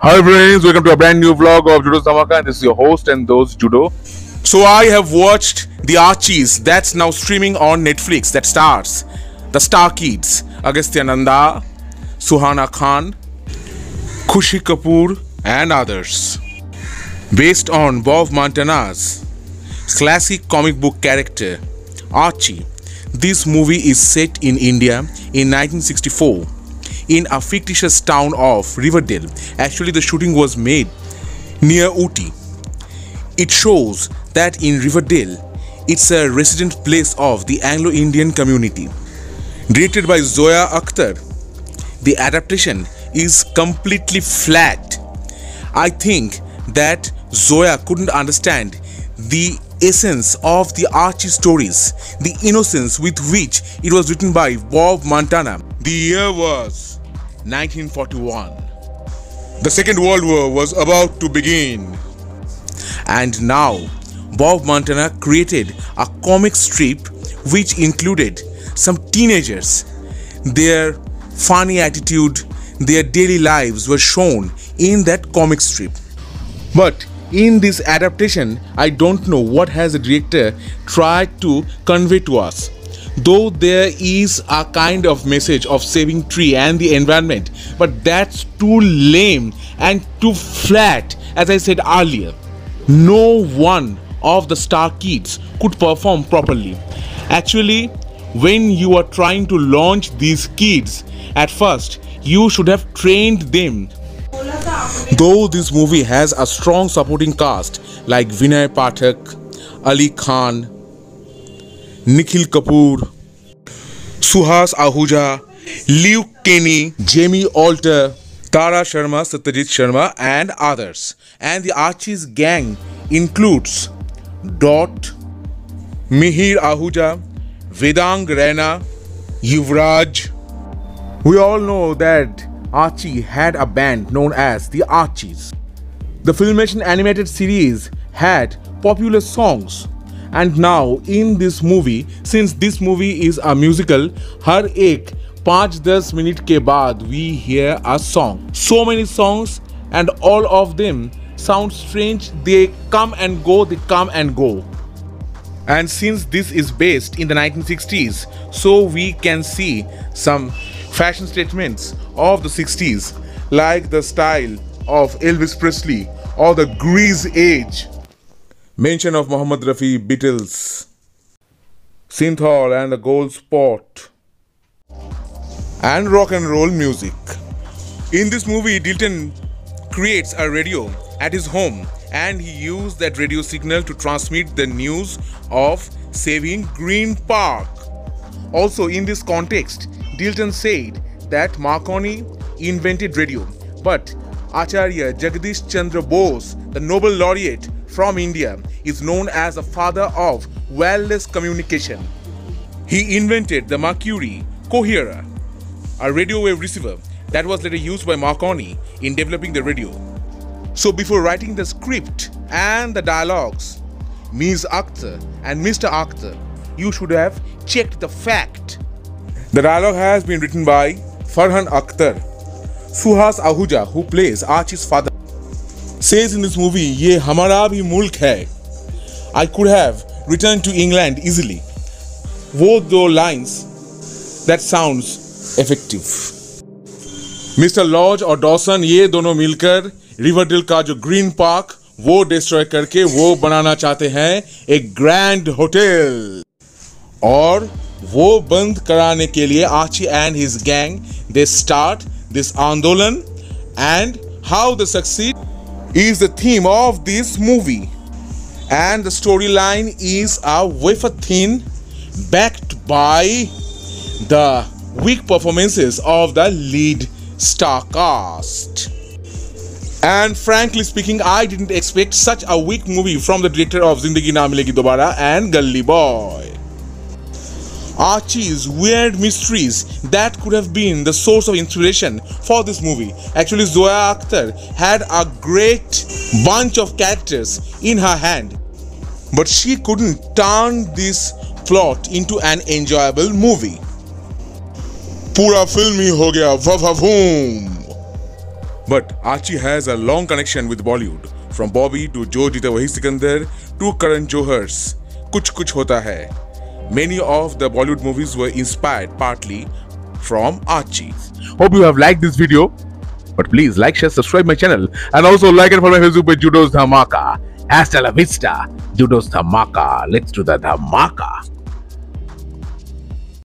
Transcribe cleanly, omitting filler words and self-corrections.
Hi friends, welcome to a brand new vlog of Judo Samaka, and this is your host and those Judo. So I have watched The Archies, that's now streaming on Netflix, that stars the Star Kids, Agastya Nanda, Suhana Khan, Khushi Kapoor and others. Based on Bob Montana's classic comic book character Archie, this movie is set in India in 1964 in a fictitious town of Riverdale. Actually, the shooting was made near Ooty. It shows that in Riverdale, it's a resident place of the Anglo-Indian community. Directed by Zoya Akhtar, the adaptation is completely flat. I think that Zoya couldn't understand the essence of the Archie stories, the innocence with which it was written by Bob Montana. The year was 1941. The Second World War was about to begin. And now, Bob Montana created a comic strip which included some teenagers. Their funny attitude, their daily lives were shown in that comic strip. But in this adaptation, I don't know what has the director tried to convey to us. Though there is a kind of message of saving tree and the environment, but that's too lame and too flat. As I said earlier, no one of the Star Kids could perform properly. Actually, when you are trying to launch these kids, at first you should have trained them. Though this movie has a strong supporting cast like Vinay Pathak, Ali Khan, Nikhil Kapoor, Suhas Ahuja, Luke Kenny, Jamie Alter, Tara Sharma, Satyajit Sharma and others. And the Archies gang includes Dot, Mihir Ahuja, Vedang Raina, Yuvraj. We all know that Archie had a band known as the Archies. The Filmation animated series had popular songs. And now in this movie, since this movie is a musical, har ek 5-10 minute ke baad we hear a song. So many songs and all of them sound strange. They come and go, they come and go. And since this is based in the 1960s, so we can see some fashion statements of the 60s, like the style of Elvis Presley or the Grease age. Mention of Mohammed Rafi, Beatles, synthhall and the gold spot, and rock and roll music. In this movie, Dilton creates a radio at his home and he used that radio signal to transmit the news of saving Green Park. Also in this context, Dilton said that Marconi invented radio, but Acharya Jagdish Chandra Bose, the Nobel laureate from India, is known as the father of wireless communication. He invented the Mercury Coherer, a radio wave receiver that was later used by Marconi in developing the radio. So before writing the script and the dialogues, Ms. Akhtar and Mr. Akhtar, you should have checked the fact. The dialogue has been written by Farhan Akhtar. Suhas Ahuja, who plays Archie's father, says in this movie, "Ye hamara bhi mulk hai." I could have returned to England easily. Both those lines, that sounds effective. Mr. Lodge और Dawson, ये दोनों मिलकर Riverdale का जो green park वो destroy करके वो बनाना चाहते हैं एक ग्रैंड होटल, और वो बंद कराने के लिए Archie and his gang they start this आंदोलन, and how they succeed is the theme of this movie. And the storyline is a wafer thin, backed by the weak performances of the lead star cast. And frankly speaking, I didn't expect such a weak movie from the director of Zindagi Na Milegi Dobara and Gully Boy. Archie's weird mysteries that could have been the source of inspiration for this movie. Actually, Zoya Akhtar had a great bunch of characters in her hand, but she couldn't turn this plot into an enjoyable movie. Pura film hi ho gaya, vavavoom. But Archie has a long connection with Bollywood, from Bobby to Jo Jeeta Wahi Sikandar to Karan Johar's Kuch Hota Hai. Many of the Bollywood movies were inspired partly from Archie. Hope you have liked this video. But please like, share, subscribe my channel, and also like and follow my Facebook page Judos Dhamaka. Hasta la vista, Judos Dhamaka. Let's do the Dhamaka.